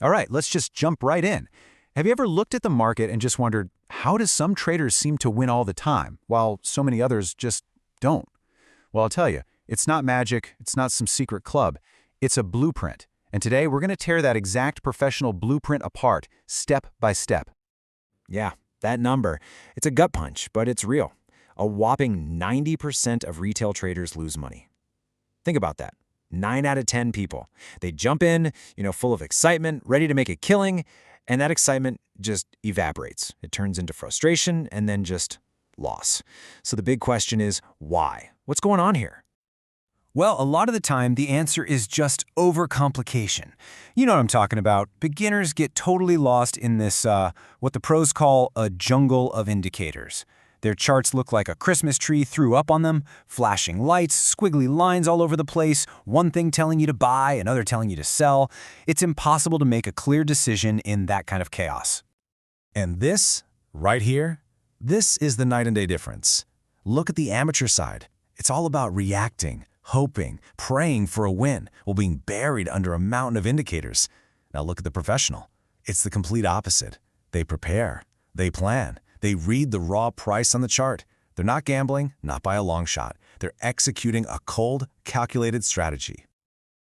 All right, let's just jump right in. Have you ever looked at the market and just wondered, how does some traders seem to win all the time, while so many others just don't? Well, I'll tell you, it's not magic, it's not some secret club, it's a blueprint. And today we're going to tear that exact professional blueprint apart, step by step. Yeah, that number. It's a gut punch, but it's real. A whopping 90% of retail traders lose money. Think about that. 9 out of 10 people. They jump in, full of excitement, ready to make a killing, and that excitement just evaporates. It turns into frustration and then just loss. So the big question is, why? What's going on here? Well, a lot of the time, the answer is just overcomplication. You know what I'm talking about. Beginners get totally lost in this, what the pros call a jungle of indicators. Their charts look like a Christmas tree threw up on them, flashing lights, squiggly lines all over the place, one thing telling you to buy, another telling you to sell. It's impossible to make a clear decision in that kind of chaos. And this, right here, this is the night and day difference. Look at the amateur side. It's all about reacting, hoping, praying for a win while being buried under a mountain of indicators. Now look at the professional. It's the complete opposite. They prepare, they plan, they read the raw price on the chart. They're not gambling, not by a long shot. They're executing a cold, calculated strategy.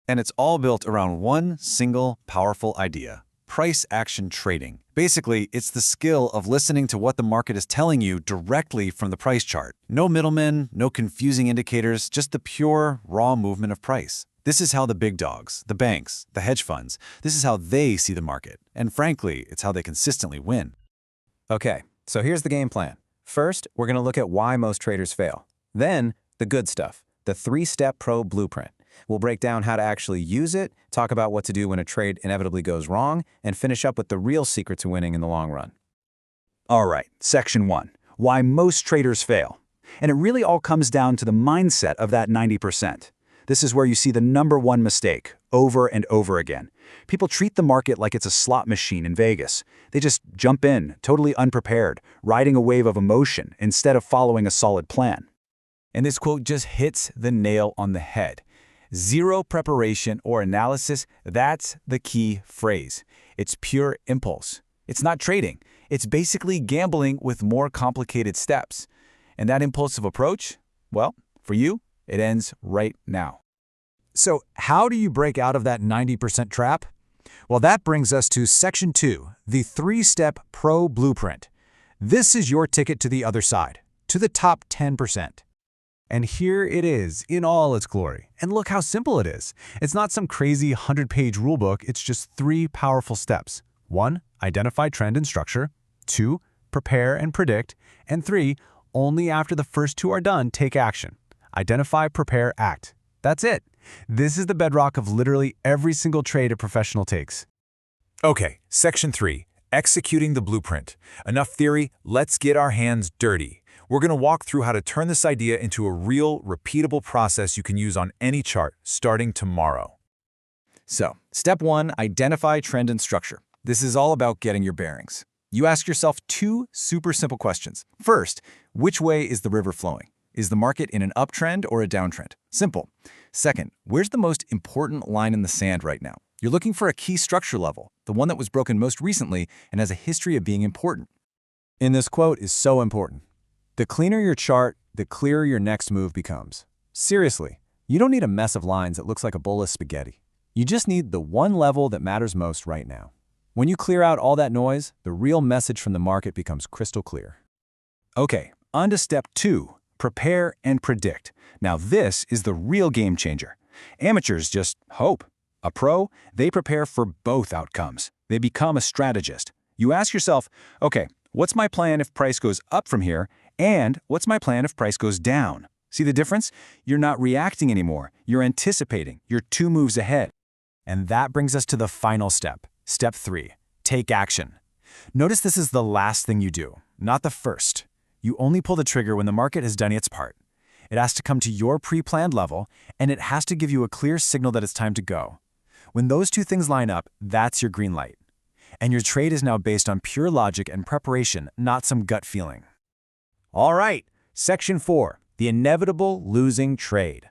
And it's all built around one single powerful idea: price action trading. Basically, it's the skill of listening to what the market is telling you directly from the price chart. No middlemen, no confusing indicators, just the pure, raw movement of price. This is how the big dogs, the banks, the hedge funds, this is how they see the market. And frankly, it's how they consistently win. Okay, so here's the game plan. First, we're going to look at why most traders fail. Then, the good stuff, the 3-step pro blueprint. We'll break down how to actually use it, talk about what to do when a trade inevitably goes wrong, and finish up with the real secret to winning in the long run. All right, section 1, why most traders fail. And it really all comes down to the mindset of that 90%. This is where you see the #1 mistake, over and over again. People treat the market like it's a slot machine in Vegas. They just jump in, totally unprepared, riding a wave of emotion instead of following a solid plan. And this quote just hits the nail on the head. Zero preparation or analysis, that's the key phrase. It's pure impulse. It's not trading. It's basically gambling with more complicated steps. And that impulsive approach, well, for you, it ends right now. So how do you break out of that 90% trap? Well, that brings us to section 2, the 3-step pro blueprint. This is your ticket to the other side, to the top 10%. And here it is in all its glory. And look how simple it is. It's not some crazy 100-page rulebook, it's just 3 powerful steps. 1, identify trend and structure. 2, prepare and predict. And 3, only after the first 2 are done, take action. Identify, prepare, act. That's it. This is the bedrock of literally every single trade a professional takes. Okay, section 3, executing the blueprint. Enough theory, let's get our hands dirty. We're going to walk through how to turn this idea into a real, repeatable process you can use on any chart starting tomorrow. So, step 1, identify trend and structure. This is all about getting your bearings. You ask yourself 2 super simple questions. First, which way is the river flowing? Is the market in an uptrend or a downtrend? Simple. Second, where's the most important line in the sand right now? You're looking for a key structure level, the one that was broken most recently and has a history of being important. And this quote is so important. The cleaner your chart, the clearer your next move becomes. Seriously, you don't need a mess of lines that looks like a bowl of spaghetti. You just need the one level that matters most right now. When you clear out all that noise, the real message from the market becomes crystal clear. Okay, on to step 2. Prepare and predict. Now this is the real game changer. Amateurs just hope. A pro, they prepare for both outcomes. They become a strategist. You ask yourself, okay, what's my plan if price goes up from here? And what's my plan if price goes down? See the difference? You're not reacting anymore. You're anticipating. You're 2 moves ahead. And that brings us to the final step. Step 3, take action. Notice this is the last thing you do, not the first. You only pull the trigger when the market has done its part. It has to come to your pre-planned level, and it has to give you a clear signal that it's time to go. When those 2 things line up, that's your green light. And your trade is now based on pure logic and preparation, not some gut feeling. All right, section 4, the inevitable losing trade.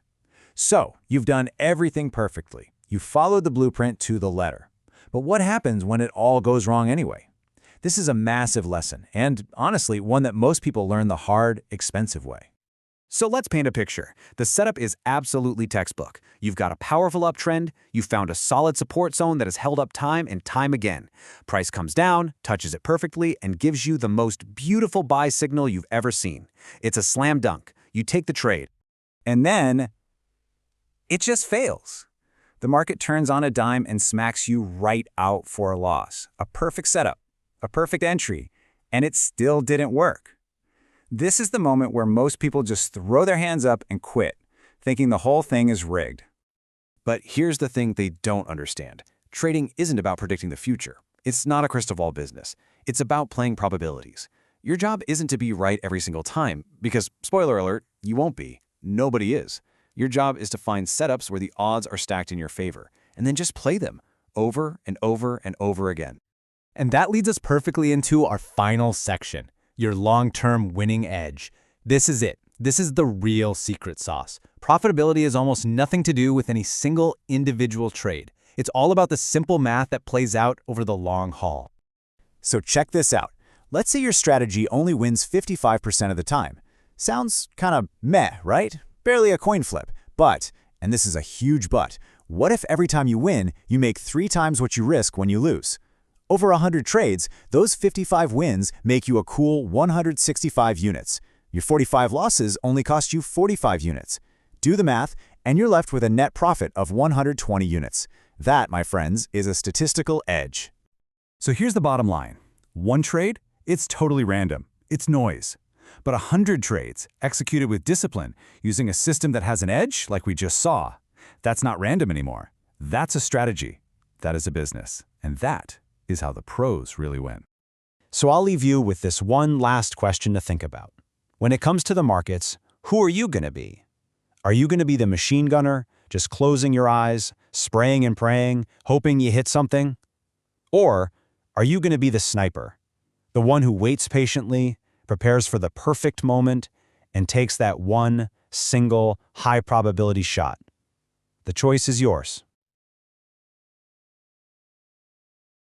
So, you've done everything perfectly. You followed the blueprint to the letter. But what happens when it all goes wrong anyway? This is a massive lesson, and honestly, one that most people learn the hard, expensive way. So let's paint a picture. The setup is absolutely textbook. You've got a powerful uptrend, you found a solid support zone that has held up time and time again. Price comes down, touches it perfectly, and gives you the most beautiful buy signal you've ever seen. It's a slam dunk. You take the trade. And then, it just fails. The market turns on a dime and smacks you right out for a loss. A perfect setup, a perfect entry, and it still didn't work. This is the moment where most people just throw their hands up and quit, thinking the whole thing is rigged. But here's the thing they don't understand. Trading isn't about predicting the future. It's not a crystal ball business. It's about playing probabilities. Your job isn't to be right every single time, because, spoiler alert, you won't be. Nobody is. Your job is to find setups where the odds are stacked in your favor, and then just play them over and over and over again. And that leads us perfectly into our final section, your long-term winning edge. This is it. This is the real secret sauce. Profitability has almost nothing to do with any single individual trade. It's all about the simple math that plays out over the long haul. So check this out. Let's say your strategy only wins 55% of the time. Sounds kind of meh, right? Barely a coin flip. But, and this is a huge but, what if every time you win, you make 3 times what you risk when you lose? Over 100 trades, those 55 wins make you a cool 165 units. Your 45 losses only cost you 45 units. Do the math, and you're left with a net profit of 120 units. That, my friends, is a statistical edge. So here's the bottom line. 1 trade? It's totally random. It's noise. But 100 trades, executed with discipline, using a system that has an edge, like we just saw, that's not random anymore. That's a strategy. That is a business. And that is how the pros really win. So I'll leave you with this one last question to think about. When it comes to the markets, who are you going to be? Are you going to be the machine gunner, just closing your eyes, spraying and praying, hoping you hit something? Or are you going to be the sniper, the one who waits patiently, prepares for the perfect moment, and takes that one single high-probability shot? The choice is yours.